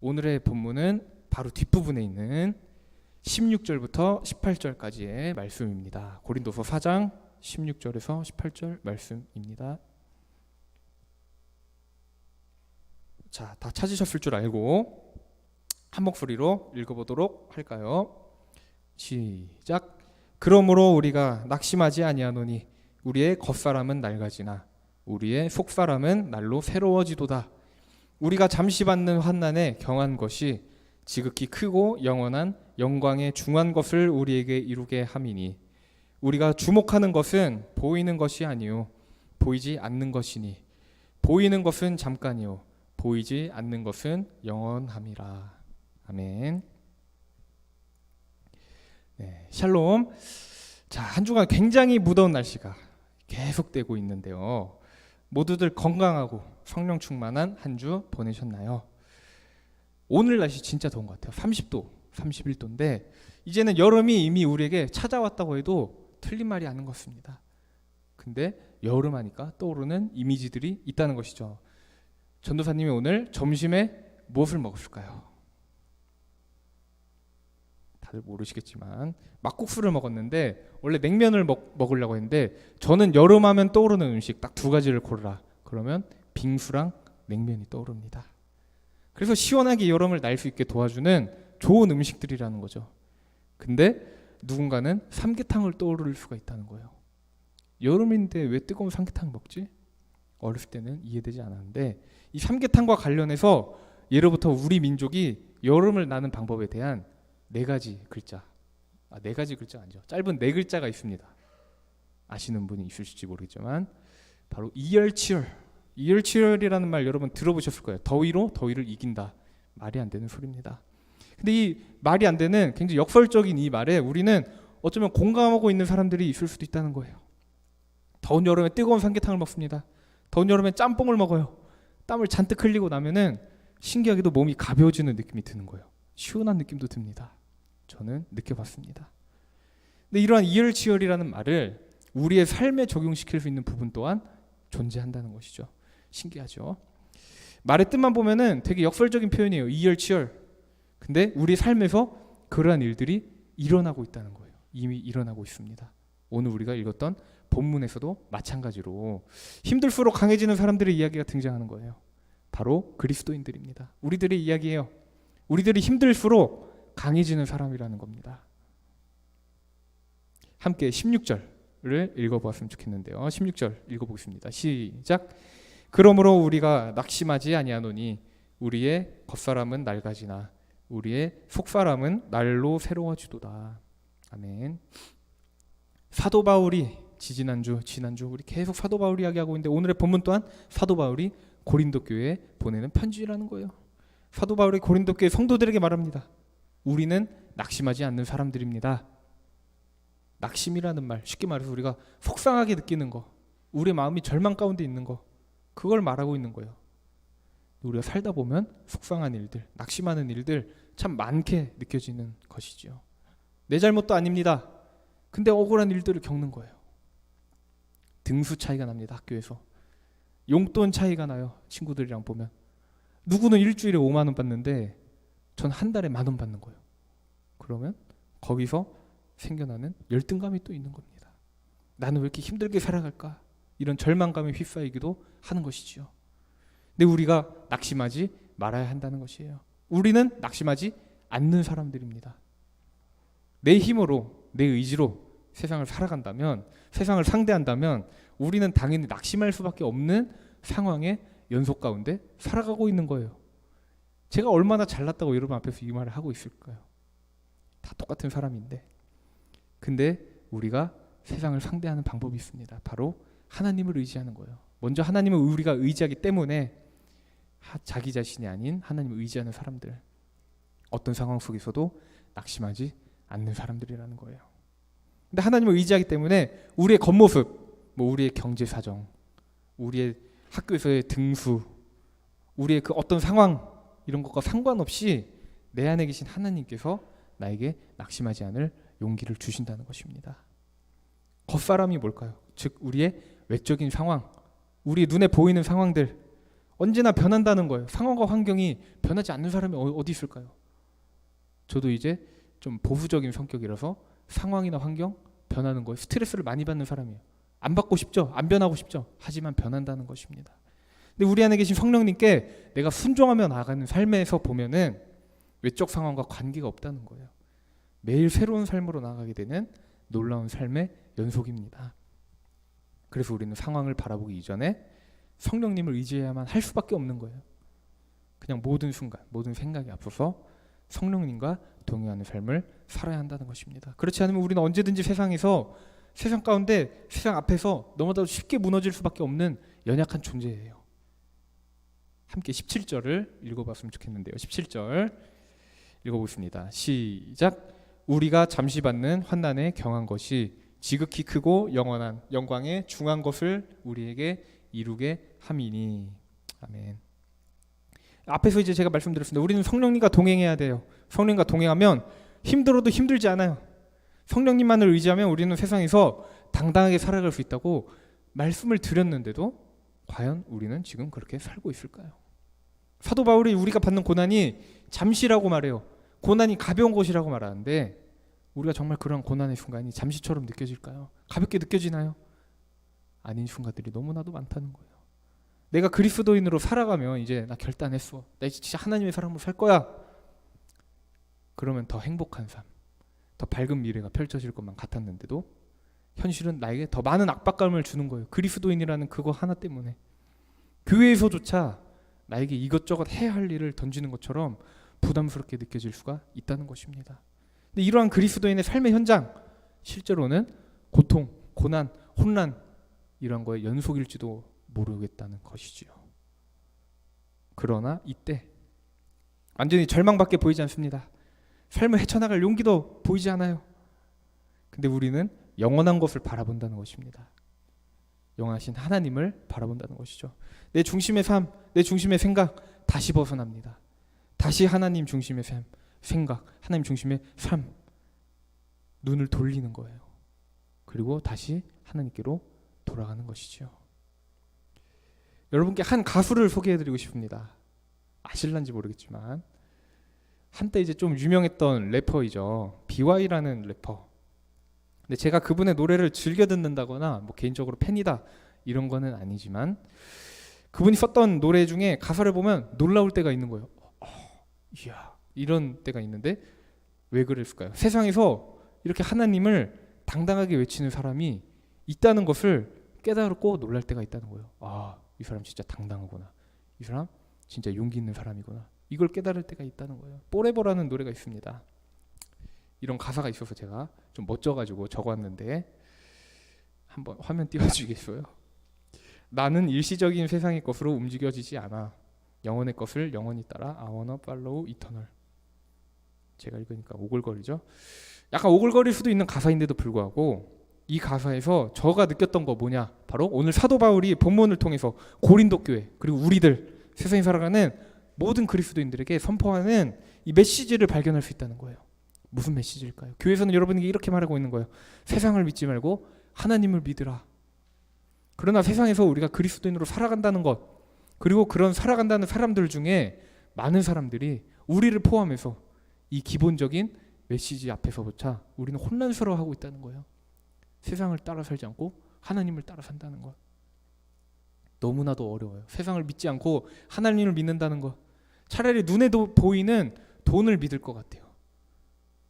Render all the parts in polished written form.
오늘의 본문은 바로 뒷부분에 있는 16절부터 18절까지의 말씀입니다. 고린도서 4장 16절에서 18절 말씀입니다. 자, 다 찾으셨을 줄 알고 한 목소리로 읽어보도록 할까요? 시작. 그러므로 우리가 낙심하지 아니하노니 우리의 겉사람은 낡아지나 우리의 속사람은 날로 새로워지도다. 우리가 잠시 받는 환난에 경한 것이 지극히 크고 영원한 영광의 중한 것을 우리에게 이루게 함이니 우리가 주목하는 것은 보이는 것이 아니요 보이지 않는 것이니 보이는 것은 잠깐이요 보이지 않는 것은 영원함이라. 아멘. 네, 샬롬. 자, 한 주간 굉장히 무더운 날씨가 계속되고 있는데요. 모두들 건강하고 성령 충만한 한 주 보내셨나요? 오늘 날씨 진짜 더운 것 같아요. 30도, 31도인데 이제는 여름이 이미 우리에게 찾아왔다고 해도 틀린 말이 아닌 것 같습니다. 근데 여름 하니까 떠오르는 이미지들이 있다는 것이죠. 전도사님이 오늘 점심에 무엇을 먹었을까요? 다들 모르시겠지만 막국수를 먹었는데 원래 냉면을 먹으려고 했는데 저는 여름하면 떠오르는 음식 딱 두 가지를 고르라. 그러면 빙수랑 냉면이 떠오릅니다. 그래서 시원하게 여름을 날 수 있게 도와주는 좋은 음식들이라는 거죠. 근데 누군가는 삼계탕을 떠오를 수가 있다는 거예요. 여름인데 왜 뜨거운 삼계탕 먹지? 어렸을 때는 이해되지 않았는데 이 삼계탕과 관련해서 예로부터 우리 민족이 여름을 나는 방법에 대한 네 가지 글자, 네 가지 글자 아니죠. 짧은 네 글자가 있습니다. 아시는 분이 있으실지 모르겠지만 바로 이열치열. 이열치열이라는 말 여러분 들어보셨을 거예요. 더위로 더위를 이긴다. 말이 안 되는 소리입니다. 근데 이 말이 안 되는 굉장히 역설적인 이 말에 우리는 어쩌면 공감하고 있는 사람들이 있을 수도 있다는 거예요. 더운 여름에 뜨거운 삼계탕을 먹습니다. 더운 여름에 짬뽕을 먹어요. 땀을 잔뜩 흘리고 나면은 신기하게도 몸이 가벼워지는 느낌이 드는 거예요. 시원한 느낌도 듭니다. 저는 느껴봤습니다. 근데 이러한 이열치열이라는 말을 우리의 삶에 적용시킬 수 있는 부분 또한 존재한다는 것이죠. 신기하죠. 말의 뜻만 보면은 되게 역설적인 표현이에요. 이열치열. 근데 우리 삶에서 그러한 일들이 일어나고 있다는 거예요. 이미 일어나고 있습니다. 오늘 우리가 읽었던 본문에서도 마찬가지로 힘들수록 강해지는 사람들의 이야기가 등장하는 거예요. 바로 그리스도인들입니다. 우리들의 이야기예요. 우리들이 힘들수록 강해지는 사람이라는 겁니다. 함께 16절을 읽어보았으면 좋겠는데요. 16절 읽어보겠습니다. 시작. 그러므로 우리가 낙심하지 아니하노니 우리의 겉사람은 낡아지나 우리의 속사람은 날로 새로워지도다. 아멘. 사도 바울이 지난주 우리 계속 사도 바울 이야기하고 있는데 오늘의 본문 또한 사도 바울이 고린도 교회에 보내는 편지라는 거예요. 사도 바울이 고린도 교회 성도들에게 말합니다. 우리는 낙심하지 않는 사람들입니다. 낙심이라는 말, 쉽게 말해서 우리가 속상하게 느끼는 거, 우리의 마음이 절망 가운데 있는 거, 그걸 말하고 있는 거예요. 우리가 살다 보면 속상한 일들, 낙심하는 일들 참 많게 느껴지는 것이죠. 내 잘못도 아닙니다. 근데 억울한 일들을 겪는 거예요. 등수 차이가 납니다. 학교에서. 용돈 차이가 나요. 친구들이랑 보면. 누구는 일주일에 5만 원 받는데 전 한 달에 10,000원 받는 거예요. 그러면 거기서 생겨나는 열등감이 또 있는 겁니다. 나는 왜 이렇게 힘들게 살아갈까? 이런 절망감에 휩싸이기도 하는 것이지요. 근데 우리가 낙심하지 말아야 한다는 것이에요. 우리는 낙심하지 않는 사람들입니다. 내 힘으로, 내 의지로 세상을 살아간다면, 세상을 상대한다면 우리는 당연히 낙심할 수밖에 없는 상황의 연속 가운데 살아가고 있는 거예요. 제가 얼마나 잘났다고 여러분 앞에서 이 말을 하고 있을까요? 다 똑같은 사람인데. 근데 우리가 세상을 상대하는 방법이 있습니다. 바로 하나님을 의지하는 거예요. 먼저 하나님을 우리가 의지하기 때문에 자기 자신이 아닌 하나님을 의지하는 사람들, 어떤 상황 속에서도 낙심하지 않는 사람들이라는 거예요. 근데 하나님을 의지하기 때문에 우리의 겉모습, 우리의 경제 사정, 우리의 학교에서의 등수, 우리의 그 어떤 상황 이런 것과 상관없이 내 안에 계신 하나님께서 나에게 낙심하지 않을 용기를 주신다는 것입니다. 겉사람이 뭘까요? 즉 우리의 외적인 상황, 우리 눈에 보이는 상황들, 언제나 변한다는 거예요. 상황과 환경이 변하지 않는 사람이 어디 있을까요? 저도 이제 좀 보수적인 성격이라서 상황이나 환경 변하는 거에 스트레스를 많이 받는 사람이에요. 안 받고 싶죠? 안 변하고 싶죠? 하지만 변한다는 것입니다. 근데 우리 안에 계신 성령님께 내가 순종하며 나아가는 삶에서 보면은 외적 상황과 관계가 없다는 거예요. 매일 새로운 삶으로 나아가게 되는 놀라운 삶의 연속입니다. 그래서 우리는 상황을 바라보기 이전에 성령님을 의지해야만 할 수밖에 없는 거예요. 그냥 모든 순간, 모든 생각에 앞서서 성령님과 동행하는 삶을 살아야 한다는 것입니다. 그렇지 않으면 우리는 언제든지 세상 가운데 세상 앞에서 너무나도 쉽게 무너질 수밖에 없는 연약한 존재예요. 함께 17절을 읽어봤으면 좋겠는데요. 17절 읽어보겠습니다. 시작. 우리가 잠시 받는 환난에 경한 것이 지극히 크고 영원한 영광에 중한 것을 우리에게 이루게 함이니. 아멘. 앞에서 이제 제가 말씀드렸습니다. 우리는 성령님과 동행해야 돼요. 성령님과 동행하면 힘들어도 힘들지 않아요. 성령님만을 의지하면 우리는 세상에서 당당하게 살아갈 수 있다고 말씀을 드렸는데도 과연 우리는 지금 그렇게 살고 있을까요? 사도 바울이 우리가 받는 고난이 잠시라고 말해요. 고난이 가벼운 것이라고 말하는데 우리가 정말 그런 고난의 순간이 잠시처럼 느껴질까요? 가볍게 느껴지나요? 아닌 순간들이 너무나도 많다는 거예요. 내가 그리스도인으로 살아가면 이제 나 결단했어. 나 진짜 하나님의 사람으로 살 거야. 그러면 더 행복한 삶, 더 밝은 미래가 펼쳐질 것만 같았는데도 현실은 나에게 더 많은 압박감을 주는 거예요. 그리스도인이라는 그거 하나 때문에. 교회에서조차 나에게 이것저것 해야 할 일을 던지는 것처럼 부담스럽게 느껴질 수가 있다는 것입니다. 근데 이러한 그리스도인의 삶의 현장, 실제로는 고통, 고난, 혼란 이런 거의 연속일지도 모르겠다는 것이지요. 그러나 이때 완전히 절망밖에 보이지 않습니다. 삶을 헤쳐나갈 용기도 보이지 않아요. 근데 우리는 영원한 것을 바라본다는 것입니다. 영원하신 하나님을 바라본다는 것이죠. 내 중심의 삶, 내 중심의 생각 다시 벗어납니다. 다시 하나님 중심의 삶, 생각, 하나님 중심의 삶 눈을 돌리는 거예요. 그리고 다시 하나님께로 돌아가는 것이죠. 여러분께 한 가수를 소개해드리고 싶습니다. 아실란지 모르겠지만 한때 이제 좀 유명했던 래퍼이죠. BY라는 래퍼. 근데 제가 그분의 노래를 즐겨 듣는다거나 뭐 개인적으로 팬이다 이런 거는 아니지만 그분이 썼던 노래 중에 가사를 보면 놀라울 때가 있는 거예요. 이야, 이런 때가 있는데 왜 그랬을까요? 세상에서 이렇게 하나님을 당당하게 외치는 사람이 있다는 것을 깨달고 놀랄 때가 있다는 거예요. 아, 이 사람 진짜 당당하구나. 이 사람 진짜 용기 있는 사람이구나. 이걸 깨달을 때가 있다는 거예요. 포레버라는 노래가 있습니다. 이런 가사가 있어서 제가 좀 멋져가지고 적었는데 한번 화면 띄워주겠어요? 나는 일시적인 세상의 것으로 움직여지지 않아. 영혼의 것을 영원히 따라 I wanna follow eternal. 제가 읽으니까 오글거리죠? 약간 오글거릴 수도 있는 가사인데도 불구하고 이 가사에서 저가 느꼈던 거 뭐냐? 바로 오늘 사도 바울이 본문을 통해서 고린도 교회 그리고 우리들 세상에 살아가는 모든 그리스도인들에게 선포하는 이 메시지를 발견할 수 있다는 거예요. 무슨 메시지일까요? 교회에서는 여러분에게 이렇게 말하고 있는 거예요. 세상을 믿지 말고 하나님을 믿으라. 그러나 세상에서 우리가 그리스도인으로 살아간다는 것 그리고 그런 살아간다는 사람들 중에 많은 사람들이 우리를 포함해서 이 기본적인 메시지 앞에서조차 우리는 혼란스러워하고 있다는 거예요. 세상을 따라 살지 않고 하나님을 따라 산다는 것. 너무나도 어려워요. 세상을 믿지 않고 하나님을 믿는다는 것. 차라리 눈에 보이는 돈을 믿을 것 같아요.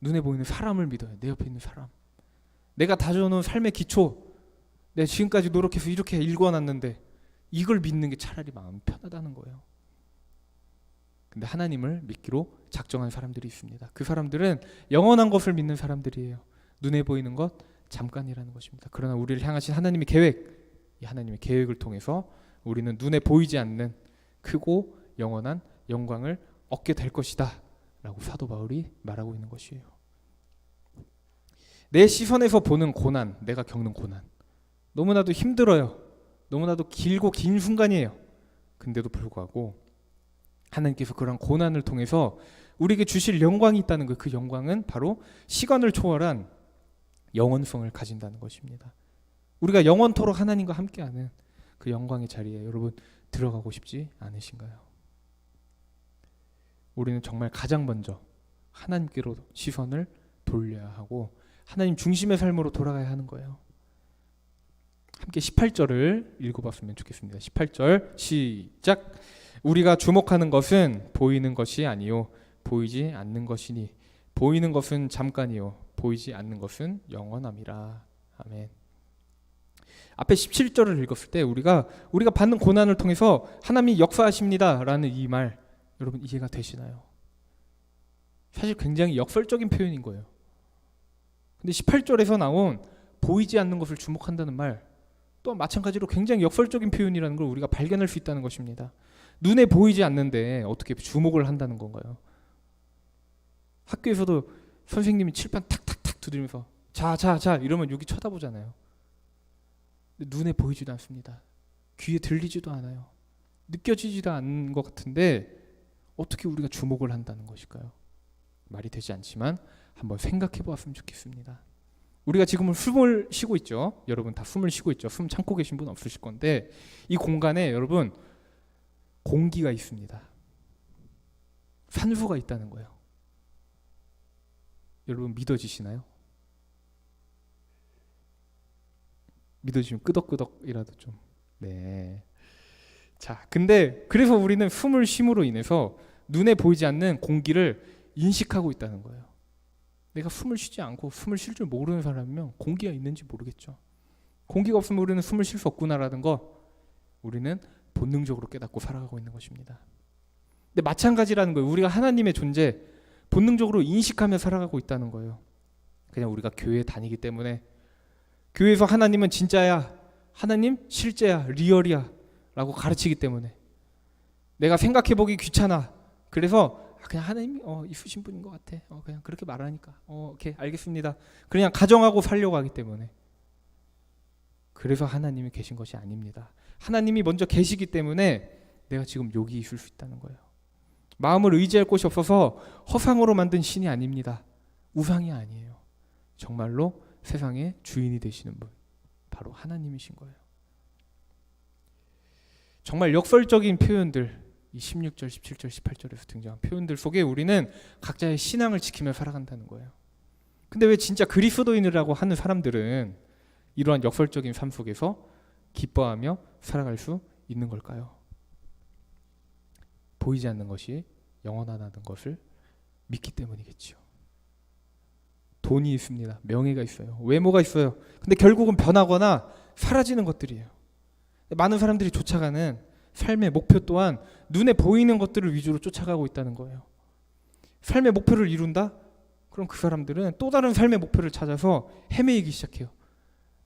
눈에 보이는 사람을 믿어요. 내 옆에 있는 사람. 내가 다져놓은 삶의 기초. 내가 지금까지 노력해서 이렇게 읽어놨는데 이걸 믿는 게 차라리 마음이 편하다는 거예요. 근데 하나님을 믿기로 작정한 사람들이 있습니다. 그 사람들은 영원한 것을 믿는 사람들이에요. 눈에 보이는 것 잠깐이라는 것입니다. 그러나 우리를 향하신 하나님의 계획, 이 하나님의 계획을 통해서 우리는 눈에 보이지 않는 크고 영원한 영광을 얻게 될 것이다 라고 사도 바울이 말하고 있는 것이에요. 내 시선에서 보는 고난, 내가 겪는 고난 너무나도 힘들어요. 너무나도 길고 긴 순간이에요. 근데도 불구하고 하나님께서 그런 고난을 통해서 우리에게 주실 영광이 있다는 거예요. 그 영광은 바로 시간을 초월한 영원성을 가진다는 것입니다. 우리가 영원토록 하나님과 함께하는 그 영광의 자리에 여러분 들어가고 싶지 않으신가요? 우리는 정말 가장 먼저 하나님께로 시선을 돌려야 하고 하나님 중심의 삶으로 돌아가야 하는 거예요. 함께 18절을 읽어봤으면 좋겠습니다. 18절 시작. 우리가 주목하는 것은 보이는 것이 아니요 보이지 않는 것이니 보이는 것은 잠깐이요 보이지 않는 것은 영원함이라. 아멘. 앞에 17절을 읽었을 때 우리가 받는 고난을 통해서 하나님이 역사하십니다라는 이 말 여러분 이해가 되시나요? 사실 굉장히 역설적인 표현인 거예요. 근데 18절에서 나온 보이지 않는 것을 주목한다는 말 또한 마찬가지로 굉장히 역설적인 표현이라는 걸 우리가 발견할 수 있다는 것입니다. 눈에 보이지 않는데 어떻게 주목을 한다는 건가요? 학교에서도 선생님이 칠판 탁탁탁 두드리면서 자 이러면 여기 쳐다보잖아요. 근데 눈에 보이지도 않습니다. 귀에 들리지도 않아요. 느껴지지도 않는 것 같은데 어떻게 우리가 주목을 한다는 것일까요? 말이 되지 않지만 한번 생각해 보았으면 좋겠습니다. 우리가 지금은 숨을 쉬고 있죠. 여러분 다 숨을 쉬고 있죠. 숨 참고 계신 분 없으실 건데 이 공간에 여러분 공기가 있습니다. 산소가 있다는 거예요. 여러분 믿어지시나요? 믿어지면 끄덕끄덕이라도 좀. 네. 자, 근데 그래서 우리는 숨을 쉼으로 인해서 눈에 보이지 않는 공기를 인식하고 있다는 거예요. 내가 숨을 쉬지 않고 숨을 쉴 줄 모르는 사람이면 공기가 있는지 모르겠죠. 공기가 없으면 우리는 숨을 쉴 수 없구나라는 거 우리는 본능적으로 깨닫고 살아가고 있는 것입니다. 근데 마찬가지라는 거예요. 우리가 하나님의 존재 본능적으로 인식하며 살아가고 있다는 거예요. 그냥 우리가 교회에 다니기 때문에 교회에서 하나님은 진짜야, 하나님 실제야, 리얼이야 라고 가르치기 때문에 내가 생각해보기 귀찮아. 그래서 그냥 하나님이 있으신 분인 것 같아. 그냥 그렇게 말하니까 오케이 알겠습니다. 그냥 가정하고 살려고 하기 때문에 그래서 하나님이 계신 것이 아닙니다. 하나님이 먼저 계시기 때문에 내가 지금 여기 있을 수 있다는 거예요. 마음을 의지할 곳이 없어서 허상으로 만든 신이 아닙니다. 우상이 아니에요. 정말로 세상의 주인이 되시는 분 바로 하나님이신 거예요. 정말 역설적인 표현들 이 16절, 17절, 18절에서 등장한 표현들 속에 우리는 각자의 신앙을 지키며 살아간다는 거예요. 근데 왜 진짜 그리스도인이라고 하는 사람들은 이러한 역설적인 삶 속에서 기뻐하며 살아갈 수 있는 걸까요? 보이지 않는 것이 영원하다는 것을 믿기 때문이겠죠. 돈이 있습니다. 명예가 있어요. 외모가 있어요. 근데 결국은 변하거나 사라지는 것들이에요. 많은 사람들이 쫓아가는 삶의 목표 또한 눈에 보이는 것들을 위주로 쫓아가고 있다는 거예요. 삶의 목표를 이룬다? 그럼 그 사람들은 또 다른 삶의 목표를 찾아서 헤매이기 시작해요.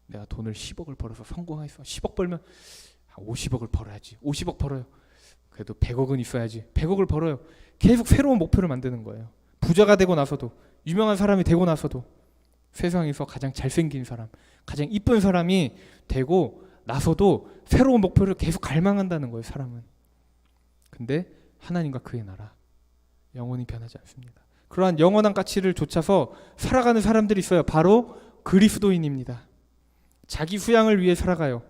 내가 돈을 10억을 벌어서 성공했어. 10억 벌면 50억을 벌어야지. 50억 벌어요. 그래도 100억은 있어야지. 100억을 벌어요. 계속 새로운 목표를 만드는 거예요. 부자가 되고 나서도 유명한 사람이 되고 나서도 세상에서 가장 잘생긴 사람, 가장 이쁜 사람이 되고 나서도 새로운 목표를 계속 갈망한다는 거예요. 사람은. 근데 하나님과 그의 나라 영원히 변하지 않습니다. 그러한 영원한 가치를 좇아서 살아가는 사람들이 있어요. 바로 그리스도인입니다. 자기 수양을 위해 살아가요.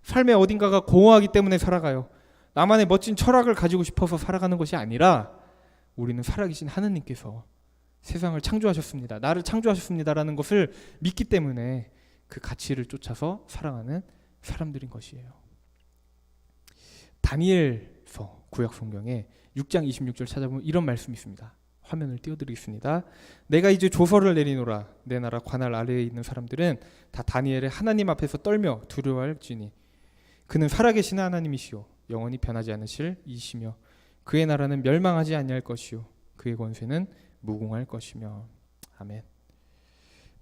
삶의 어딘가가 공허하기 때문에 살아가요. 나만의 멋진 철학을 가지고 싶어서 살아가는 것이 아니라 우리는 살아계신 하느님께서 세상을 창조하셨습니다. 나를 창조하셨습니다라는 것을 믿기 때문에 그 가치를 쫓아서 살아가는 사람들인 것이에요. 다니엘서 구약 성경에 6장 26절 찾아보면 이런 말씀이 있습니다. 화면을 띄워드리겠습니다. 내가 이제 조서를 내리노라. 내 나라 관할 아래에 있는 사람들은 다 다니엘의 하나님 앞에서 떨며 두려워할지니 그는 살아계신 하나님이시오 영원히 변하지 않으실 이시며 그의 나라는 멸망하지 아니할 것이요 그의 권세는 무궁할 것이며. 아멘.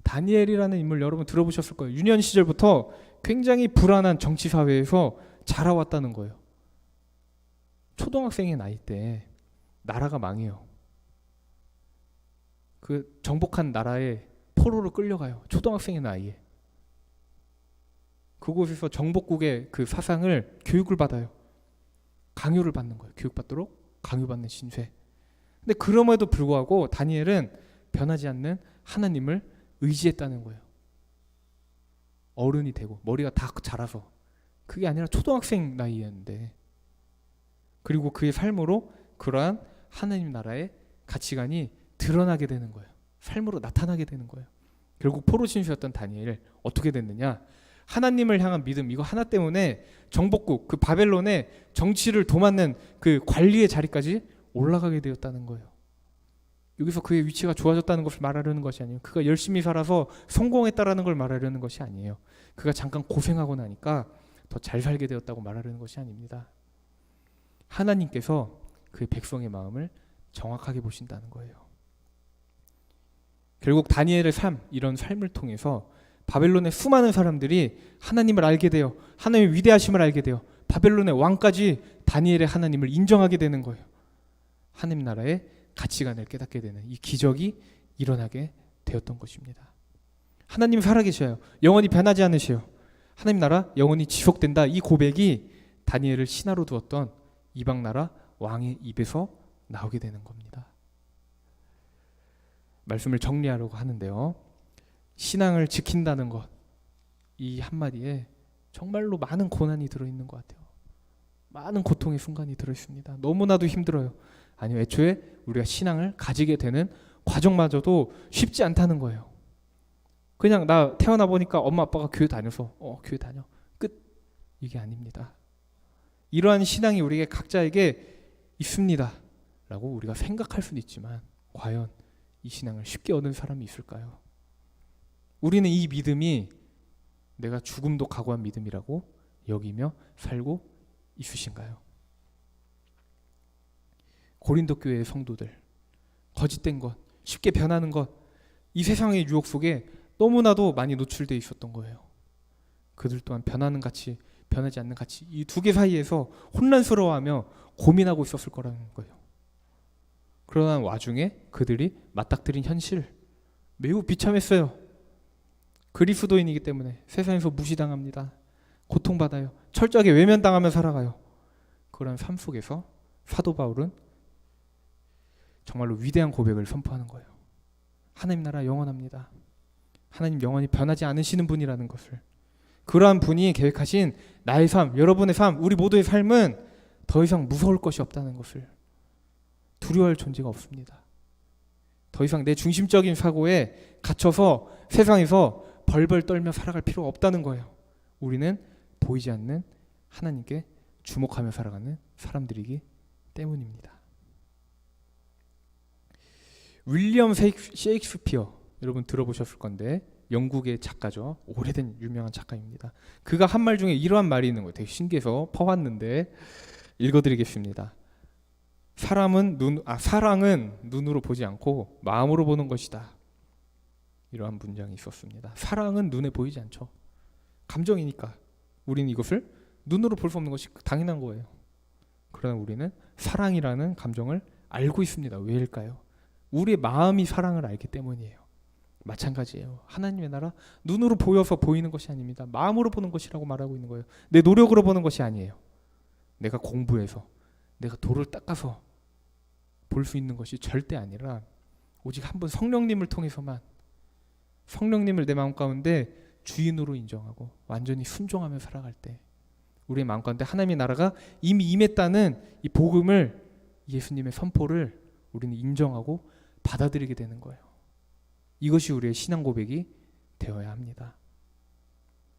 다니엘이라는 인물 여러분 들어보셨을 거예요. 유년 시절부터 굉장히 불안한 정치 사회에서 자라왔다는 거예요. 초등학생의 나이 때 나라가 망해요. 그 정복한 나라에 포로로 끌려가요. 초등학생의 나이에. 그곳에서 정복국의 그 사상을 교육을 받아요. 강요를 받는 거예요. 교육받도록 강요받는 신세. 근데 그럼에도 불구하고 다니엘은 변하지 않는 하나님을 의지했다는 거예요. 어른이 되고 머리가 다 자라서 그게 아니라 초등학생 나이였는데 그리고 그의 삶으로 그러한 하나님 나라의 가치관이 드러나게 되는 거예요. 삶으로 나타나게 되는 거예요. 결국 포로신수였던 다니엘 어떻게 됐느냐? 하나님을 향한 믿음, 이거 하나 때문에 정복국, 그 바벨론의 정치를 도맡는 그 관리의 자리까지 올라가게 되었다는 거예요. 여기서 그의 위치가 좋아졌다는 것을 말하려는 것이 아니에요. 그가 열심히 살아서 성공했다라는 걸 말하려는 것이 아니에요. 그가 잠깐 고생하고 나니까 더 잘 살게 되었다고 말하려는 것이 아닙니다. 하나님께서 그의 백성의 마음을 정확하게 보신다는 거예요. 결국 다니엘의 삶, 이런 삶을 통해서 바벨론의 수많은 사람들이 하나님을 알게 되어 하나님의 위대하심을 알게 되어 바벨론의 왕까지 다니엘의 하나님을 인정하게 되는 거예요. 하나님 나라의 가치관을 깨닫게 되는 이 기적이 일어나게 되었던 것입니다. 하나님 살아계셔요. 영원히 변하지 않으셔요. 하나님 나라 영원히 지속된다. 이 고백이 다니엘을 신하로 두었던 이방 나라 왕의 입에서 나오게 되는 겁니다. 말씀을 정리하려고 하는데요. 신앙을 지킨다는 것, 이 한마디에 정말로 많은 고난이 들어있는 것 같아요. 많은 고통의 순간이 들어있습니다. 너무나도 힘들어요. 아니요, 애초에 우리가 신앙을 가지게 되는 과정마저도 쉽지 않다는 거예요. 그냥 나 태어나 보니까 엄마 아빠가 교회 다녀서 교회 다녀 끝, 이게 아닙니다. 이러한 신앙이 우리에게 각자에게 있습니다 라고 우리가 생각할 수는 있지만 과연 이 신앙을 쉽게 얻은 사람이 있을까요? 우리는 이 믿음이 내가 죽음도 각오한 믿음이라고 여기며 살고 있으신가요? 고린도 교회의 성도들, 거짓된 것, 쉽게 변하는 것, 이 세상의 유혹 속에 너무나도 많이 노출되어 있었던 거예요. 그들 또한 변하는 가치, 변하지 않는 가치, 이 두 개 사이에서 혼란스러워하며 고민하고 있었을 거라는 거예요. 그러나 와중에 그들이 맞닥뜨린 현실, 매우 비참했어요. 그리스도인이기 때문에 세상에서 무시당합니다. 고통받아요. 철저하게 외면당하며 살아가요. 그런 삶 속에서 사도 바울은 정말로 위대한 고백을 선포하는 거예요. 하나님 나라 영원합니다. 하나님 영원히 변하지 않으시는 분이라는 것을, 그러한 분이 계획하신 나의 삶, 여러분의 삶, 우리 모두의 삶은 더 이상 무서울 것이 없다는 것을, 두려워할 존재가 없습니다. 더 이상 내 중심적인 사고에 갇혀서 세상에서 벌벌 떨며 살아갈 필요가 없다는 거예요. 우리는 보이지 않는 하나님께 주목하며 살아가는 사람들이기 때문입니다. 윌리엄 셰익스피어, 여러분 들어보셨을 건데 영국의 작가죠. 오래된 유명한 작가입니다. 그가 한 말 중에 이러한 말이 있는 거예요. 되게 신기해서 퍼왔는데 읽어드리겠습니다. 사랑은 눈으로 보지 않고 마음으로 보는 것이다. 이러한 문장이 있었습니다. 사랑은 눈에 보이지 않죠. 감정이니까 우리는 이것을 눈으로 볼 수 없는 것이 당연한 거예요. 그러나 우리는 사랑이라는 감정을 알고 있습니다. 왜일까요? 우리의 마음이 사랑을 알기 때문이에요. 마찬가지예요. 하나님의 나라 눈으로 보여서 보이는 것이 아닙니다. 마음으로 보는 것이라고 말하고 있는 거예요. 내 노력으로 보는 것이 아니에요. 내가 공부해서, 내가 도를 닦아서 볼 수 있는 것이 절대 아니라 오직 한 번 성령님을 통해서만, 성령님을 내 마음 가운데 주인으로 인정하고 완전히 순종하며 살아갈 때 우리의 마음 가운데 하나님의 나라가 이미 임했다는 이 복음을, 예수님의 선포를 우리는 인정하고 받아들이게 되는 거예요. 이것이 우리의 신앙 고백이 되어야 합니다.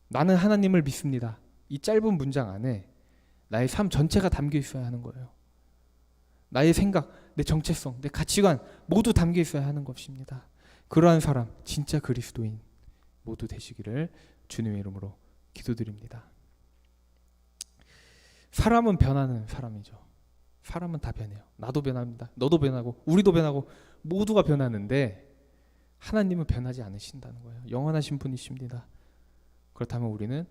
나는 하나님을 믿습니다. 이 짧은 문장 안에 나의 삶 전체가 담겨 있어야 하는 거예요. 나의 생각, 내 정체성, 내 가치관 모두 담겨 있어야 하는 것입니다. 그러한 사람, 진짜 그리스도인 모두 되시기를 주님의 이름으로 기도드립니다. 사람은 변하는 사람이죠. 사람은 다 변해요. 나도 변합니다. 너도 변하고 우리도 변하고 모두가 변하는데 하나님은 변하지 않으신다는 거예요. 영원하신 분이십니다. 그렇다면 우리는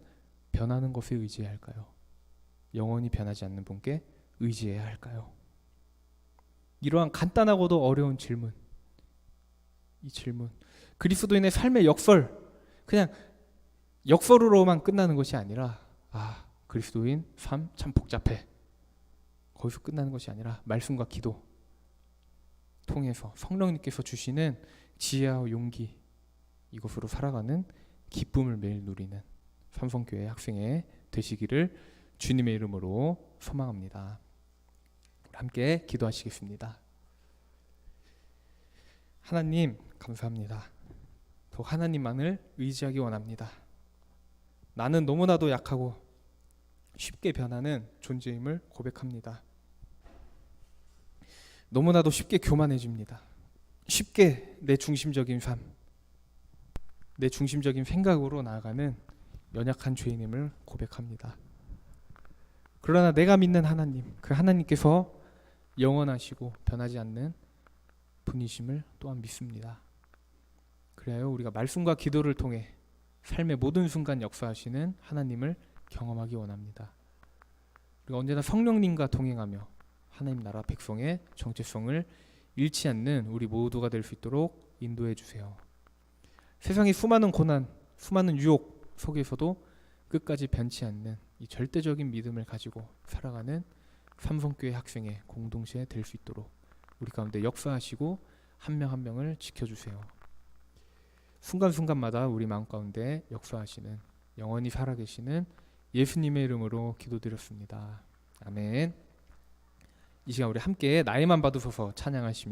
변하는 것에 의지해야 할까요? 영원히 변하지 않는 분께 의지해야 할까요? 이러한 간단하고도 어려운 질문, 이 질문, 그리스도인의 삶의 역설, 그냥 역설로만 끝나는 것이 아니라 그리스도인 삶 참 복잡해, 거기서 끝나는 것이 아니라 말씀과 기도 통해서 성령님께서 주시는 지혜와 용기, 이것으로 살아가는 기쁨을 매일 누리는 삼성교회 학생회 되시기를 주님의 이름으로 소망합니다. 함께 기도하시겠습니다. 하나님 감사합니다. 더욱 하나님만을 의지하기 원합니다. 나는 너무나도 약하고 쉽게 변하는 존재임을 고백합니다. 너무나도 쉽게 교만해집니다. 쉽게 내 중심적인 삶, 내 중심적인 생각으로 나아가는 연약한 죄인임을 고백합니다. 그러나 내가 믿는 하나님, 그 하나님께서 영원하시고 변하지 않는 분이심을 또한 믿습니다. 그래야 우리가 말씀과 기도를 통해 삶의 모든 순간 역사하시는 하나님을 경험하기 원합니다. 우리가 언제나 성령님과 동행하며 하나님 나라 백성의 정체성을 잃지 않는 우리 모두가 될 수 있도록 인도해 주세요. 세상의 수많은 고난, 수많은 유혹 속에서도 끝까지 변치 않는 이 절대적인 믿음을 가지고 살아가는 삼성교회 학생의 공동체 될 수 있도록 우리 가운데 역사하시고 한 명 한 명을 지켜주세요. 순간순간마다 우리 마음 가운데 역사하시는 영원히 살아계시는 예수님의 이름으로 기도드렸습니다. 아멘. 이 시간 우리 함께 나에만 받으소서 찬양하시며